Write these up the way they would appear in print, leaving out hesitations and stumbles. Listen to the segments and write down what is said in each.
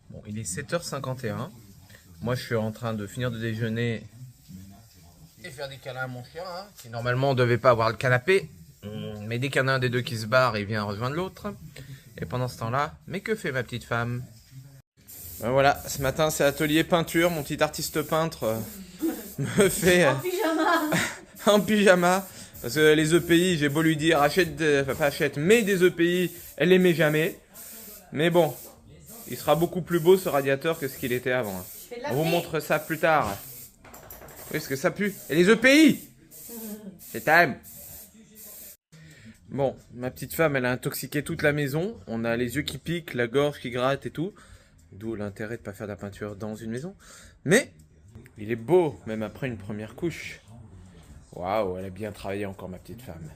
Bon, il est 7h51. Moi, je suis en train de finir de déjeuner et faire des câlins à mon chien, hein, qui normalement ne devait pas avoir le canapé. Mais dès qu'il y en a un des deux qui se barre, il vient rejoindre l'autre. Et pendant ce temps-là, mais que fait ma petite femme? Ben voilà, ce matin, c'est atelier peinture. Mon petit artiste peintre me fait En pyjama. en pyjama. Parce que les EPI, j'ai beau lui dire, achète, enfin pas achète, mais des EPI, elle les met jamais. Mais bon, il sera beaucoup plus beau ce radiateur que ce qu'il était avant. On vous montre ça plus tard. Oui, parce que ça pue. Et les EPI, c'est time. Bon, ma petite femme, elle a intoxiqué toute la maison. On a les yeux qui piquent, la gorge qui gratte et tout. D'où l'intérêt de ne pas faire de la peinture dans une maison. Mais, il est beau, même après une première couche. Waouh, elle a bien travaillé encore, ma petite femme.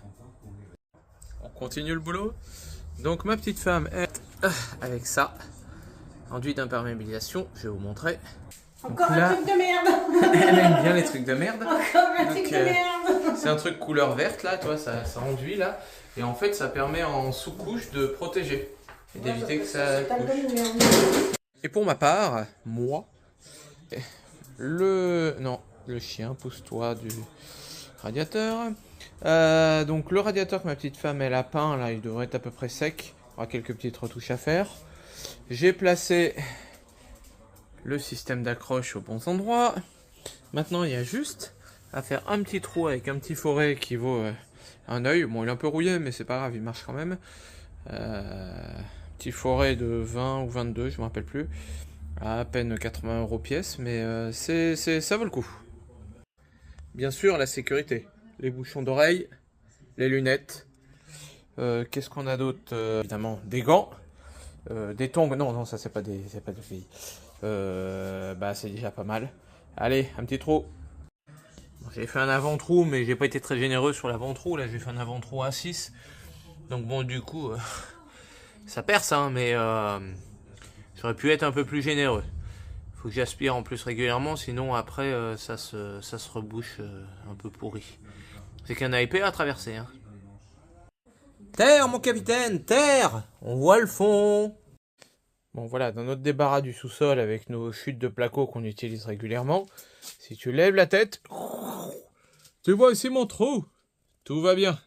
On continue le boulot. Donc, ma petite femme est avec ça. Enduit d'imperméabilisation, je vais vous montrer. Encore là, un truc de merde. Elle aime bien les trucs de merde. Encore un truc de merde. C'est un truc couleur verte là, toi, ça enduit là. Et en fait, ça permet en sous-couche de protéger. Et d'éviter que ça couche. Et pour ma part, moi, le chien, pousse-toi du radiateur. Donc le radiateur que ma petite femme elle a peint, là, il devrait être à peu près sec. Il y aura quelques petites retouches à faire. J'ai placé le système d'accroche aux bons endroits. Maintenant, il y a juste à faire un petit trou avec un petit foret qui vaut un œil. Bon, il est un peu rouillé, mais c'est pas grave, il marche quand même. Petit foret de 20 ou 22, je me rappelle plus. À peine 80 € pièce, mais ça vaut le coup. Bien sûr, la sécurité. Les bouchons d'oreilles, les lunettes. Qu'est-ce qu'on a d'autre? Évidemment, des gants. Des tongs. Non, ça c'est pas des filles. Bah, c'est déjà pas mal. Allez, un petit trou. Bon, j'ai fait un avant-trou, mais j'ai pas été très généreux sur l'avant-trou. Là, j'ai fait un avant-trou à 6. Donc bon, du coup, ça perce, hein, mais j'aurais pu être un peu plus généreux. Faut que j'aspire en plus régulièrement, sinon après, ça se rebouche un peu pourri. C'est qu'un AIP à traverser, hein. Terre, mon capitaine, terre! On voit le fond! Bon voilà, dans notre débarras du sous-sol avec nos chutes de placo qu'on utilise régulièrement, si tu lèves la tête, tu vois ici mon trou. Tout va bien.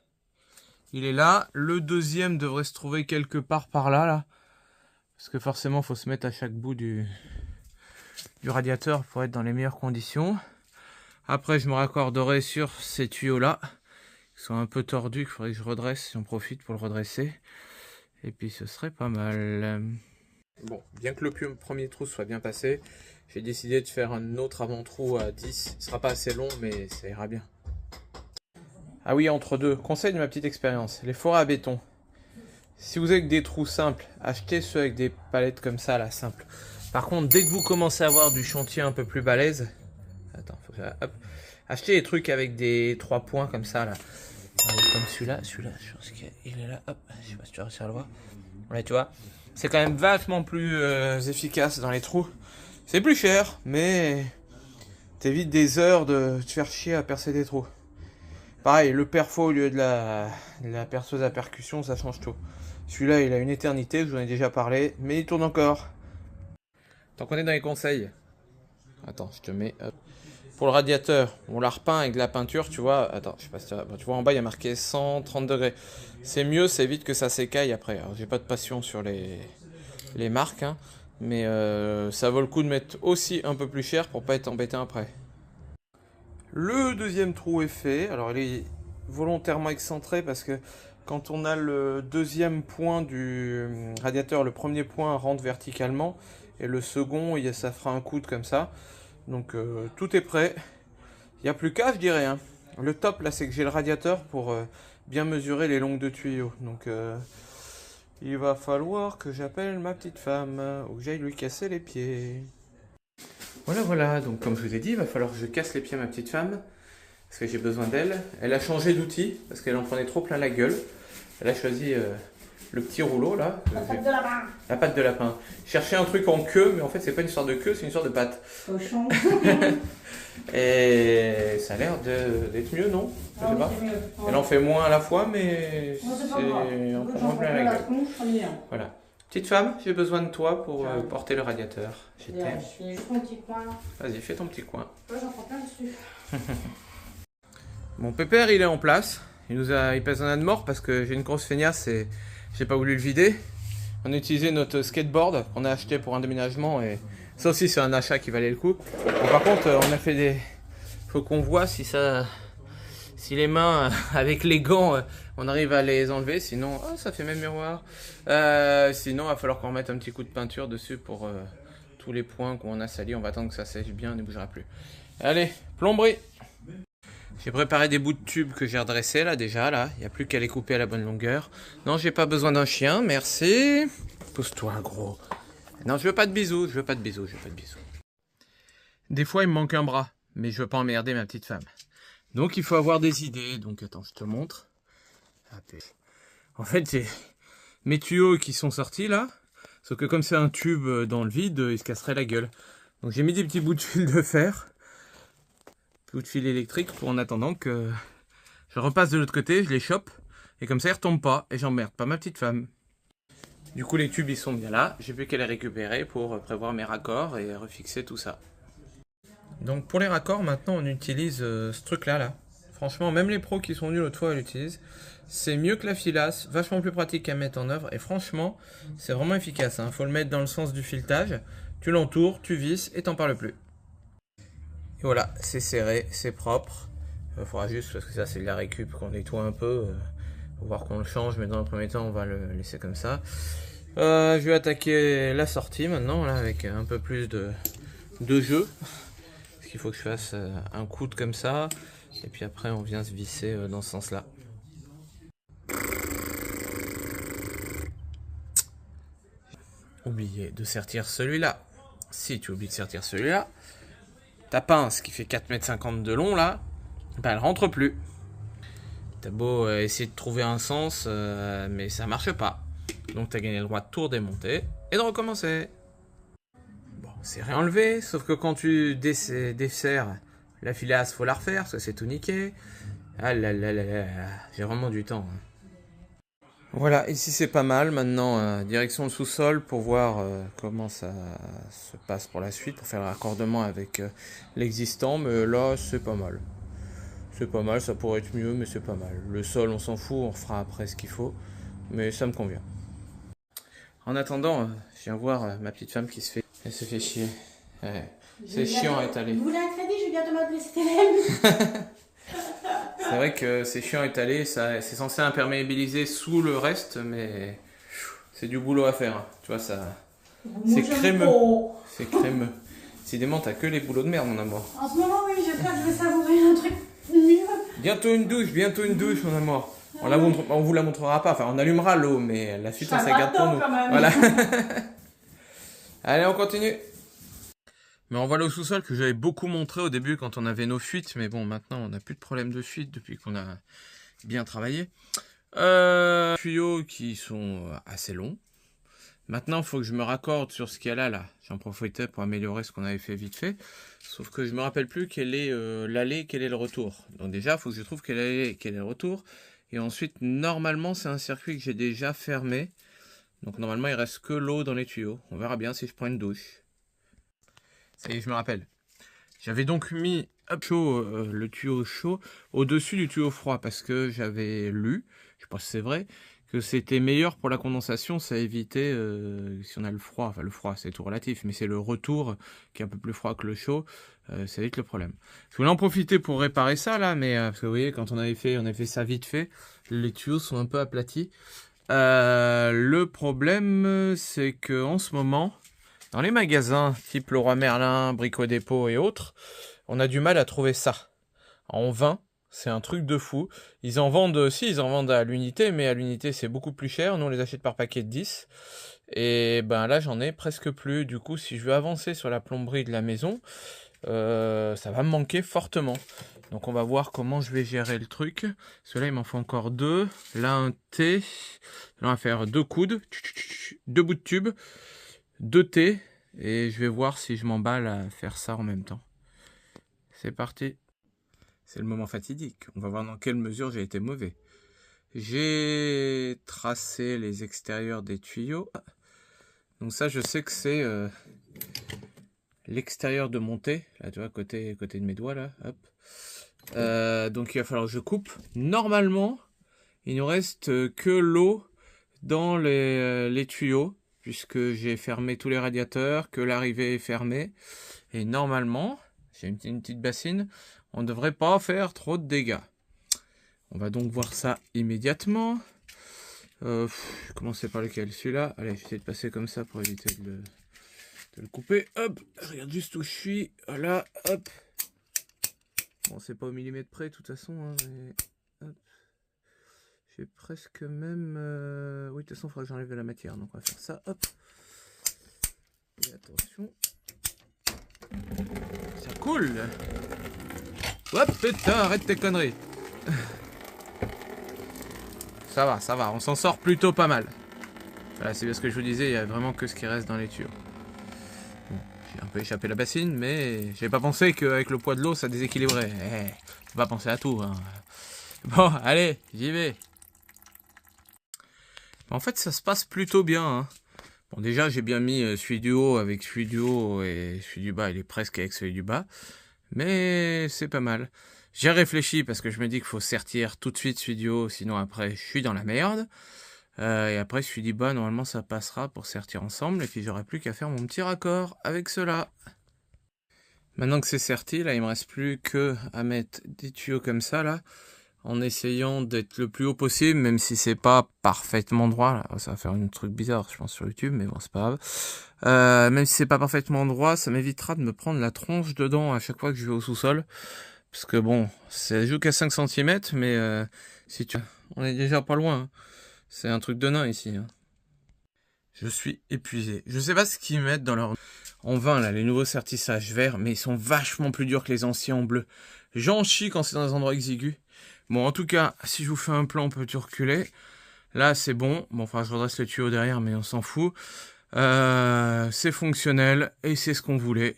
Il est là. Le deuxième devrait se trouver quelque part par là, là. Parce que forcément, il faut se mettre à chaque bout du radiateur pour être dans les meilleures conditions. Après, je me raccorderai sur ces tuyaux-là, qui sont un peu tordus, qu'il faudrait que je redresse, j'en profite pour le redresser. Et puis, ce serait pas mal. Bon, bien que le premier trou soit bien passé, j'ai décidé de faire un autre avant-trou à 10. Ce sera pas assez long, mais ça ira bien. Ah oui, entre deux, conseil de ma petite expérience, les forêts à béton. Si vous avez des trous simples, achetez ceux avec des palettes comme ça, là, simples. Par contre, dès que vous commencez à avoir du chantier un peu plus balèze, attends, faut que hop, achetez des trucs avec des 3 points comme ça, là. Comme celui-là, je pense qu'il est là, hop, je sais pas si tu vas réussir à le voir. Ouais, tu vois, c'est quand même vachement plus efficace dans les trous. C'est plus cher, mais t'évites des heures de te faire chier à percer des trous. Pareil, le perfo au lieu de la perceuse à percussion, ça change tout. Celui-là, il a une éternité, je vous en ai déjà parlé, mais il tourne encore. Tant qu'on est dans les conseils. Attends, je te mets... Hop. Pour le radiateur, on l'a repeint avec de la peinture, tu vois. Attends, je sais pas si tu vois en bas, il y a marqué 130 degrés. C'est mieux, ça évite que ça s'écaille après. Alors, j'ai pas de passion sur les marques, hein, mais ça vaut le coup de mettre aussi un peu plus cher pour pas être embêté après. Le deuxième trou est fait. Alors, il est volontairement excentré parce que quand on a le deuxième point du radiateur, le premier point rentre verticalement et le second, ça fera un coude comme ça. Donc tout est prêt. Il n'y a plus qu'à, je dirais, hein. Le top là, c'est que j'ai le radiateur pour bien mesurer les longues de tuyaux. Donc il va falloir que j'appelle ma petite femme ou que j'aille lui casser les pieds. Voilà. Donc comme je vous ai dit, il va falloir que je casse les pieds à ma petite femme. Parce que j'ai besoin d'elle. Elle a changé d'outil parce qu'elle en prenait trop plein la gueule. Elle a choisi le petit rouleau là. La patte de lapin. La patte de lapin. Je cherchais un truc en queue, mais en fait c'est pas une histoire de queue, c'est une histoire de patte. Cochon. Et ça a l'air d'être mieux, non? Je sais pas. Elle en fait moins à la fois, mais Non, c'est c'est pas grave. un peu moins plein la gueule. Voilà. Petite femme, j'ai besoin de toi pour porter le radiateur. Je t'aime. Je fais juste mon petit coin. Vas-y, fais ton petit coin. Moi, j'en prends plein dessus. Mon pépère, il est en place. Il pèse un âne mort parce que j'ai une grosse feignasse et j'ai pas voulu le vider. On a utilisé notre skateboard qu'on a acheté pour un déménagement et ça aussi c'est un achat qui valait le coup. Bon, par contre, on a fait des... Faut qu'on voit si les mains avec les gants, on arrive à les enlever. Sinon, oh, ça fait même miroir. Sinon, il va falloir qu'on remette un petit coup de peinture dessus pour tous les points qu'on a salis. On va attendre que ça sèche bien, on ne bougera plus. Allez, plomberie. J'ai préparé des bouts de tubes que j'ai redressés là déjà là. Il n'y a plus qu'à les couper à la bonne longueur. Non, j'ai pas besoin d'un chien, merci. Pousse-toi gros. Non, je veux pas de bisous, je veux pas de bisous, je veux pas de bisous. Des fois il me manque un bras, mais je veux pas emmerder ma petite femme. Donc il faut avoir des idées. Donc attends, je te montre. En fait, j'ai mes tuyaux qui sont sortis là. Sauf que comme c'est un tube dans le vide, il se casserait la gueule. Donc j'ai mis des petits bouts de fil de fer. Bout de fil électrique pour en attendant que je repasse de l'autre côté, je les chope et comme ça ils retombent pas et j'emmerde pas ma petite femme. Du coup les tubes ils sont bien là, j'ai plus qu'à les récupérer pour prévoir mes raccords et refixer tout ça. Donc pour les raccords maintenant on utilise ce truc là. Franchement même les pros qui sont venus l'autre fois l'utilisent. C'est mieux que la filasse, vachement plus pratique à mettre en œuvre et franchement c'est vraiment efficace. Faut le mettre dans le sens du filetage, tu l'entoures, tu visses et t'en parles plus. Et voilà, c'est serré, c'est propre. Il faudra juste, parce que ça c'est de la récup, qu'on nettoie un peu. Pour voir qu'on le change, mais dans le premier temps on va le laisser comme ça. Je vais attaquer la sortie maintenant, là, avec un peu plus de jeu. Parce qu'il faut que je fasse un coude comme ça. Et puis après on vient se visser dans ce sens-là. Oubliez de sertir celui-là. Si tu oublies de sertir celui-là, ta pince qui fait 4,50 m de long là, ben elle rentre plus. T'as beau essayer de trouver un sens, mais ça marche pas. Donc t'as gagné le droit de tout redémonter et de recommencer. Bon, c'est réenlevé, sauf que quand tu desserres la filasse, faut la refaire, parce que c'est tout niqué. Ah là là là là, j'ai vraiment du temps. Voilà, ici c'est pas mal. Maintenant, direction le sous-sol pour voir comment ça se passe pour la suite, pour faire le raccordement avec l'existant. Mais là, c'est pas mal. C'est pas mal, ça pourrait être mieux, mais c'est pas mal. Le sol, on s'en fout, on refera après ce qu'il faut. Mais ça me convient. En attendant, je viens voir ma petite femme qui se fait... Elle se fait chier. C'est chiant à étaler. Vous voulez un crédit, je viens de m'appeler Stélène. C'est vrai que c'est chiant à étaler, c'est censé imperméabiliser sous le reste, mais c'est du boulot à faire. Tu vois, ça, c'est crémeux. C'est crémeux. Décidément, t'as que les boulots de merde, mon amour. En ce moment, oui, j'espère que je vais savourer un truc mieux. Bientôt une douche, mon amour. On vous la montrera pas, enfin on allumera l'eau, mais la suite on se garde pour nous. Voilà. Allez, on continue. Mais on va aller au sous-sol que j'avais beaucoup montré au début quand on avait nos fuites. Mais bon, maintenant on n'a plus de problème de fuite depuis qu'on a bien travaillé. Tuyaux qui sont assez longs. Maintenant, il faut que je me raccorde sur ce qu'il y a là. J'en profitais pour améliorer ce qu'on avait fait vite fait. Sauf que je me rappelle plus quel est l'aller, quel est le retour. Donc déjà, il faut que je trouve quel est le retour. Et ensuite, normalement, c'est un circuit que j'ai déjà fermé. Donc normalement, il reste que l'eau dans les tuyaux. On verra bien si je prends une douche. Ça y est, je me rappelle. J'avais donc mis le tuyau chaud au-dessus du tuyau froid parce que j'avais lu, je sais pas si c'est vrai, que c'était meilleur pour la condensation, ça évitait, si on a le froid, enfin le froid c'est tout relatif, mais c'est le retour qui est un peu plus froid que le chaud, ça évite le problème. Je voulais en profiter pour réparer ça là, mais parce que vous voyez, quand on avait fait ça vite fait, les tuyaux sont un peu aplatis. Le problème, c'est que en ce moment, dans les magasins type Leroy Merlin, Brico Dépôt et autres, on a du mal à trouver ça. En 20, c'est un truc de fou. Ils en vendent aussi, ils en vendent à l'unité, mais à l'unité c'est beaucoup plus cher. Nous on les achète par paquet de 10. Et ben là j'en ai presque plus. Du coup si je veux avancer sur la plomberie de la maison, ça va me manquer fortement. Donc on va voir comment je vais gérer le truc. Celui-là il m'en faut encore 2. Là un T. Là on va faire 2 coudes, 2 bouts de tube, 2 T. Et je vais voir si je m'emballe à faire ça en même temps. C'est parti. C'est le moment fatidique. On va voir dans quelle mesure j'ai été mauvais. J'ai tracé les extérieurs des tuyaux. Donc ça, je sais que c'est l'extérieur de montée. Là, tu vois, côté de mes doigts, là. Hop. Donc il va falloir que je coupe. Normalement, il nous reste que l'eau dans les tuyaux, puisque j'ai fermé tous les radiateurs, que l'arrivée est fermée. Et normalement, j'ai une petite bassine, on ne devrait pas faire trop de dégâts. On va donc voir ça immédiatement. Commencer par lequel? Celui-là. Allez, je vais essayer de passer comme ça pour éviter de le couper. Hop, je regarde juste où je suis. Voilà, hop. Bon, c'est pas au millimètre près, de toute façon. Hein, mais... J'ai presque même... Oui, de toute façon, il faudra que j'enlève la matière. Donc, on va faire ça. Hop. Et attention. Ça coule. Hop, putain, arrête tes conneries. Ça va. On s'en sort plutôt pas mal. Voilà, c'est bien ce que je vous disais. Il n'y a vraiment que ce qui reste dans les tuyaux. Bon, j'ai un peu échappé la bassine, mais j'ai pas pensé qu'avec le poids de l'eau, ça déséquilibrait. Faut pas penser à tout. Hein. Bon, allez, j'y vais. En fait, ça se passe plutôt bien. Hein. Bon, déjà, j'ai bien mis celui du haut avec celui du haut et celui du bas, il est presque avec celui du bas. Mais c'est pas mal. J'ai réfléchi parce que je me dis qu'il faut sertir tout de suite celui du haut, sinon après, je suis dans la merde. Et après, celui du bas, normalement, ça passera pour sertir ensemble. Et puis, j'aurai plus qu'à faire mon petit raccord avec cela. Maintenant que c'est serti, là, il me reste plus que à mettre des tuyaux comme ça, là. En essayant d'être le plus haut possible, même si c'est pas parfaitement droit. Là. Ça va faire un truc bizarre, je pense, sur YouTube, mais bon, c'est pas grave. Même si c'est pas parfaitement droit, ça m'évitera de me prendre la tronche dedans à chaque fois que je vais au sous-sol. Parce que bon, ça joue qu'à 5 cm, mais si tu... on est déjà pas loin. Hein. C'est un truc de nain ici. Hein. Je suis épuisé. Je sais pas ce qu'ils mettent dans leur... En vin, là, les nouveaux sertissages verts, mais ils sont vachement plus durs que les anciens en bleu. J'en chie quand c'est dans un endroit exigu. Bon, en tout cas, si je vous fais un plan, on peut tout reculer. Là, c'est bon. Bon, enfin, je redresse le tuyau derrière, mais on s'en fout. C'est fonctionnel et c'est ce qu'on voulait.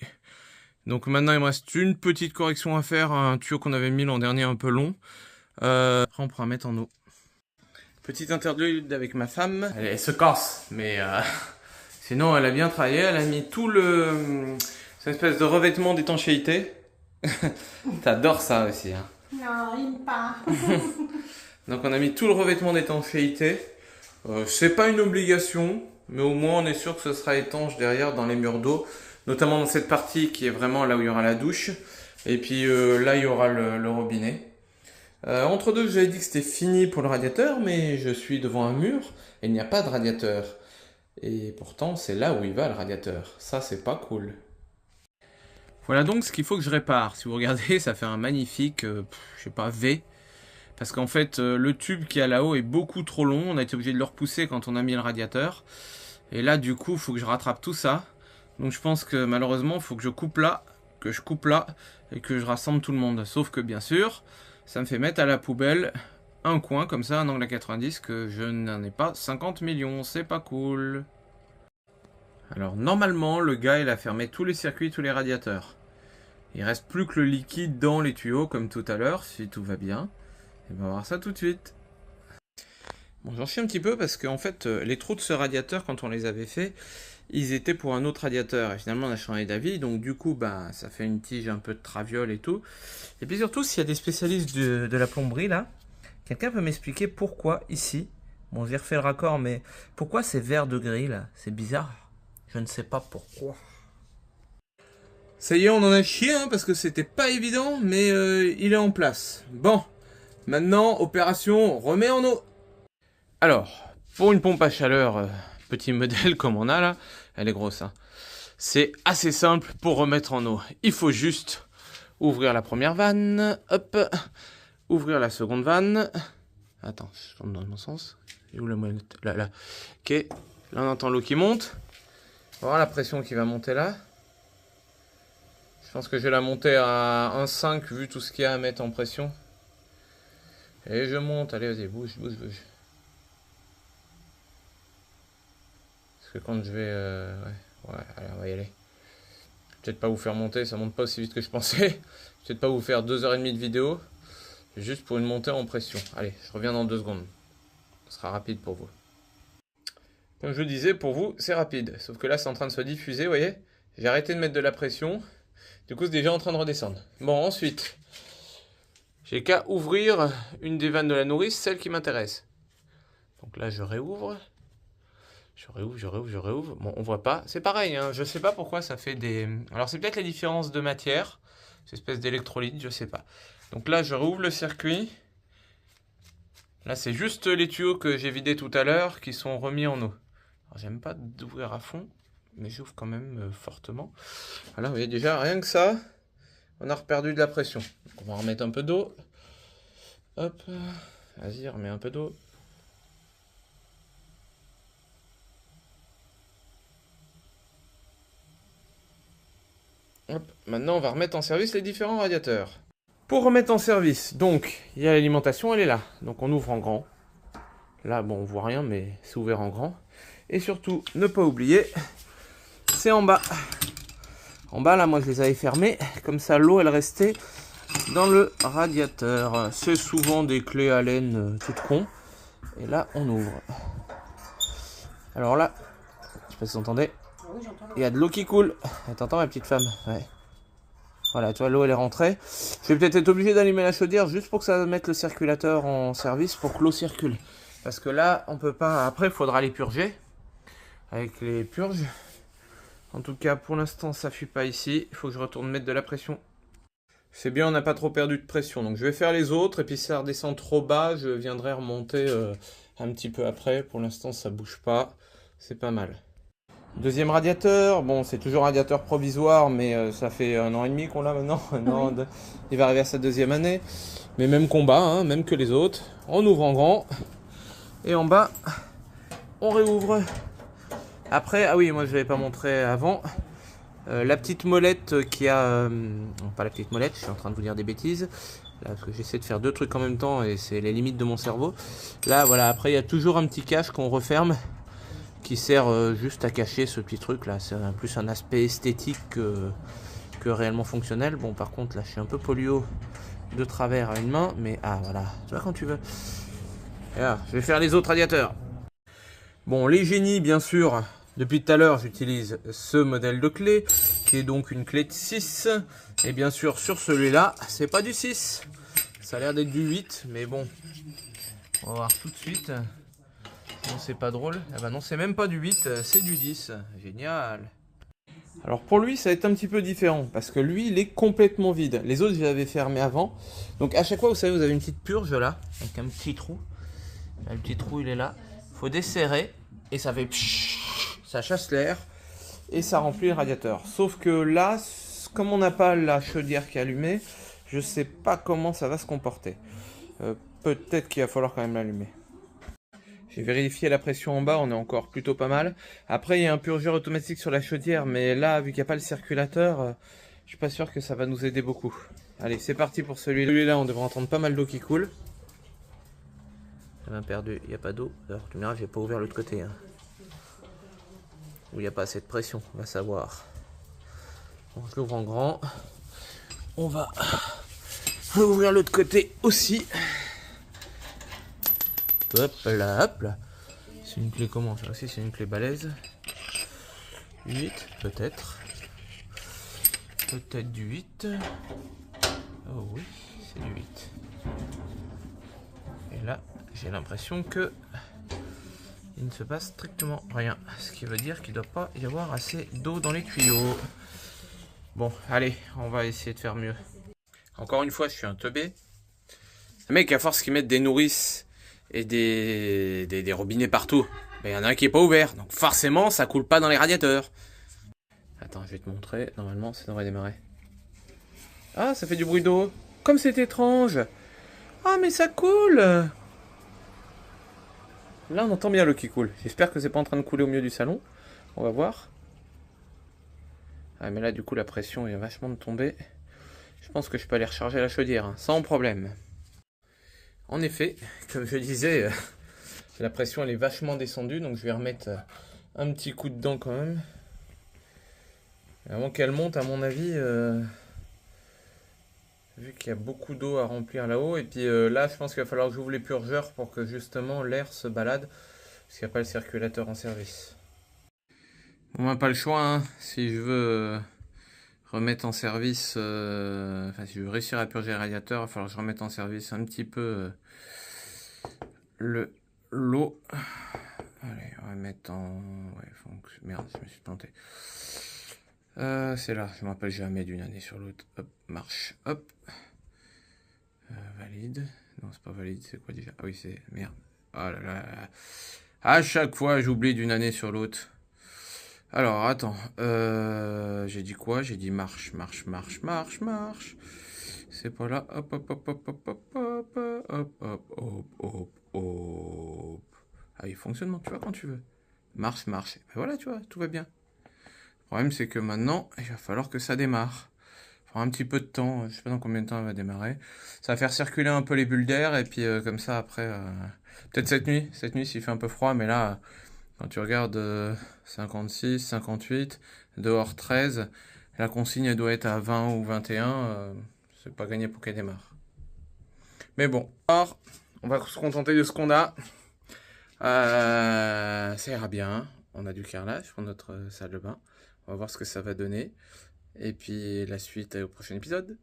Donc maintenant, il me reste une petite correction à faire. Un tuyau qu'on avait mis l'an dernier un peu long. Après, on pourra mettre en eau. Petite interlude avec ma femme. Elle se casse, mais sinon, elle a bien travaillé. Elle a mis tout le... C'est une espèce de revêtement d'étanchéité. T'adores ça aussi, hein. Non, il pas. Donc on a mis tout le revêtement d'étanchéité. C'est pas une obligation, mais au moins on est sûr que ce sera étanche derrière dans les murs d'eau, notamment dans cette partie qui est vraiment là où il y aura la douche. Et puis là il y aura le robinet. Entre deux, j'avais dit que c'était fini pour le radiateur, mais je suis devant un mur et il n'y a pas de radiateur. Et pourtant c'est là où il va le radiateur. Ça c'est pas cool. Voilà donc ce qu'il faut que je répare. Si vous regardez, ça fait un magnifique, je sais pas, V. Parce qu'en fait, le tube qui est là-haut est beaucoup trop long. On a été obligé de le repousser quand on a mis le radiateur. Et là, du coup, il faut que je rattrape tout ça. Donc je pense que malheureusement, il faut que je coupe là, que je coupe là, et que je rassemble tout le monde. Sauf que bien sûr, ça me fait mettre à la poubelle un coin comme ça, un angle à 90, que je n'en ai pas 50 millions. C'est pas cool. Alors normalement, le gars, il a fermé tous les circuits, tous les radiateurs. Il reste plus que le liquide dans les tuyaux, comme tout à l'heure, si tout va bien. Et ben on va voir ça tout de suite. Bon, j'en chie un petit peu parce qu'en fait, les trous de ce radiateur, quand on les avait fait, ils étaient pour un autre radiateur. Et finalement, on a changé d'avis. Donc du coup, ben, ça fait une tige un peu de traviole et tout. Et puis surtout, s'il y a des spécialistes de la plomberie, là, quelqu'un peut m'expliquer pourquoi ici, bon, j'ai refait le raccord, mais pourquoi c'est vert de gris, là? C'est bizarre. Je ne sais pas pourquoi. Ça y est, on en a chié, hein, parce que c'était pas évident, mais il est en place. Bon, maintenant, opération remet en eau. Alors, pour une pompe à chaleur, petit modèle comme on a là, elle est grosse, hein. C'est assez simple pour remettre en eau. Il faut juste ouvrir la première vanne, hop, ouvrir la seconde vanne. Attends, je tourne dans le bon sens. Et où la moellette? Là. Ok, là on entend l'eau qui monte. On va voir la pression qui va monter là. Je pense que je vais la monter à 1,5 vu tout ce qu'il y a à mettre en pression. Et je monte, allez vas-y, bouge. Parce que quand je vais... ouais, allez, on va y aller. Peut-être pas vous faire monter, ça monte pas aussi vite que je pensais. Peut-être pas vous faire 2h30 de vidéo. Juste pour une montée en pression. Allez, je reviens dans 2 secondes. Ce sera rapide pour vous. Comme je le disais, pour vous, c'est rapide. Sauf que là, c'est en train de se diffuser, vous voyez. J'ai arrêté de mettre de la pression. Du coup, c'est déjà en train de redescendre. Bon, ensuite, j'ai qu'à ouvrir une des vannes de la nourrice, celle qui m'intéresse. Donc là, je réouvre. Je réouvre. Bon, on voit pas. C'est pareil, hein. Je sais pas pourquoi ça fait des... Alors, c'est peut-être la différence de matière. Cette espèce d'électrolyte, je sais pas. Donc là, je réouvre le circuit. Là, c'est juste les tuyaux que j'ai vidés tout à l'heure qui sont remis en eau. Alors, j'aime pas d'ouvrir à fond, mais j'ouvre quand même fortement. Voilà, vous voyez déjà, rien que ça, on a reperdu de la pression. Donc, on va remettre un peu d'eau. Hop, vas-y, remets un peu d'eau. Hop, maintenant on va remettre en service les différents radiateurs. Pour remettre en service, donc, il y a l'alimentation, elle est là. Donc on ouvre en grand. Là, bon, on voit rien, mais c'est ouvert en grand. Et surtout, ne pas oublier, c'est en bas. En bas, là, moi, je les avais fermés. Comme ça, l'eau, elle restait dans le radiateur. C'est souvent des clés Allen toutes cons. Et là, on ouvre. Alors là, je sais pas si vous entendez. Oui, j'entends. Il y a de l'eau qui coule. T'entends, ma petite femme? Ouais. Voilà, tu vois, l'eau, elle est rentrée. Je vais peut-être être obligé d'allumer la chaudière juste pour que ça mette le circulateur en service pour que l'eau circule. Parce que là, on peut pas... Après, il faudra les purger avec les purges. En tout cas, pour l'instant, ça fuit pas ici. Il faut que je retourne mettre de la pression. C'est bien, on n'a pas trop perdu de pression. Donc, je vais faire les autres. Et puis, si ça redescend trop bas, je viendrai remonter un petit peu après. Pour l'instant, ça bouge pas. C'est pas mal. Deuxième radiateur. Bon, c'est toujours un radiateur provisoire, mais ça fait 1 an et demi qu'on l'a maintenant. Oui. Il va arriver à sa 2e année. Mais même combat, hein, même que les autres. On ouvre en grand. Et en bas, on réouvre. Après, ah oui, moi je ne l'avais pas montré avant. La petite molette qui a... non, pas la petite molette, je suis en train de vous dire des bêtises. Là, parce que j'essaie de faire 2 trucs en même temps et c'est les limites de mon cerveau. Là, voilà, après il y a toujours un petit cache qu'on referme qui sert juste à cacher ce petit truc là. C'est plus un aspect esthétique que réellement fonctionnel. Bon, par contre, là je suis un peu polio de travers à une main, mais ah voilà, tu vois quand tu veux. Et là, je vais faire les autres radiateurs. Bon, les génies, bien sûr, depuis tout à l'heure, j'utilise ce modèle de clé, qui est donc une clé de 6. Et bien sûr, sur celui-là, c'est pas du 6. Ça a l'air d'être du 8, mais bon, on va voir tout de suite. Non, c'est pas drôle. Ah bah non, c'est même pas du 8, c'est du 10. Génial. Alors pour lui, ça va être un petit peu différent, parce que lui, il est complètement vide. Les autres, je les avais fermés avant. Donc à chaque fois, vous savez, vous avez une petite purge là, avec un petit trou. Là, le petit trou, il est là. Faut desserrer et ça fait pshhh, ça chasse l'air et ça remplit le radiateur. Sauf que là, comme on n'a pas la chaudière qui est allumée, je sais pas comment ça va se comporter. Peut-être qu'il va falloir quand même l'allumer. J'ai vérifié la pression en bas, on est encore plutôt pas mal. Après, il y a un purgeur automatique sur la chaudière, mais là, vu qu'il n'y a pas le circulateur, je suis pas sûr que ça va nous aider beaucoup. Allez, c'est parti pour celui-là. Celui-là, on devrait entendre pas mal d'eau qui coule. J'ai perdu, il n'y a pas d'eau. Alors tu me diras, j'ai pas ouvert l'autre côté. Hein. Où il n'y a pas assez de pression, on va savoir. Bon, je l'ouvre en grand. On va ouvrir l'autre côté aussi. Hop là, hop là. C'est une clé comment ça aussi, c'est une clé balèze. 8, peut-être. Peut-être du 8. Oh oui, c'est du 8. Et là, j'ai l'impression que il ne se passe strictement rien. Ce qui veut dire qu'il ne doit pas y avoir assez d'eau dans les tuyaux. Bon, allez, on va essayer de faire mieux. Encore une fois, je suis un teubé. Le mec, à force qu'ils mettent des nourrices et des robinets partout, il y en a un qui n'est pas ouvert. Donc forcément, ça coule pas dans les radiateurs. Attends, je vais te montrer. Normalement, ça devrait démarrer. Ah, ça fait du bruit d'eau. Comme c'est étrange. Ah, mais ça coule. Là, on entend bien l'eau qui coule. J'espère que c'est pas en train de couler au milieu du salon. On va voir. Ah, mais là, du coup, la pression est vachement de tomber. Je pense que je peux aller recharger la chaudière, hein, sans problème. En effet, comme je disais, la pression, elle est vachement descendue. Donc, je vais remettre un petit coup dedans quand même. Avant qu'elle monte, à mon avis... vu qu'il y a beaucoup d'eau à remplir là-haut. Et puis là, je pense qu'il va falloir que j'ouvre les purgeurs pour que justement l'air se balade. Parce qu'il n'y a pas le circulateur en service. On n'a pas le choix, hein. Si je veux remettre en service, enfin si je veux réussir à purger le radiateur, il va falloir que je remette en service un petit peu l'eau. Allez, on va mettre en... Ouais, merde, je me suis planté. C'est là, je me rappelle jamais d'une année sur l'autre. Hop, marche, hop. Valide. Non, c'est pas valide, c'est quoi déjà? Ah oui, c'est... Merde. Oh là là. À chaque fois, j'oublie d'une année sur l'autre. Alors, attends. J'ai dit quoi? J'ai dit marche, marche, marche, marche, marche. C'est pas là. Hop, hop, hop, hop, hop, hop, hop, hop, hop, hop, hop, hop. Ah, il fonctionne, tu vois, quand tu veux. Marche, marche. Et ben voilà, tu vois, tout va bien. Le problème, c'est que maintenant, il va falloir que ça démarre. Il faudra un petit peu de temps. Je sais pas dans combien de temps elle va démarrer. Ça va faire circuler un peu les bulles d'air. Et puis, comme ça, après... peut-être cette nuit. Cette nuit, s'il fait un peu froid. Mais là, quand tu regardes 56, 58, dehors 13, la consigne, elle doit être à 20 ou 21. C'est pas gagné pour qu'elle démarre. Mais bon. Alors, on va se contenter de ce qu'on a. Ça ira bien. On a du carrelage pour notre salle de bain. On va voir ce que ça va donner. Et puis la suite au prochain épisode.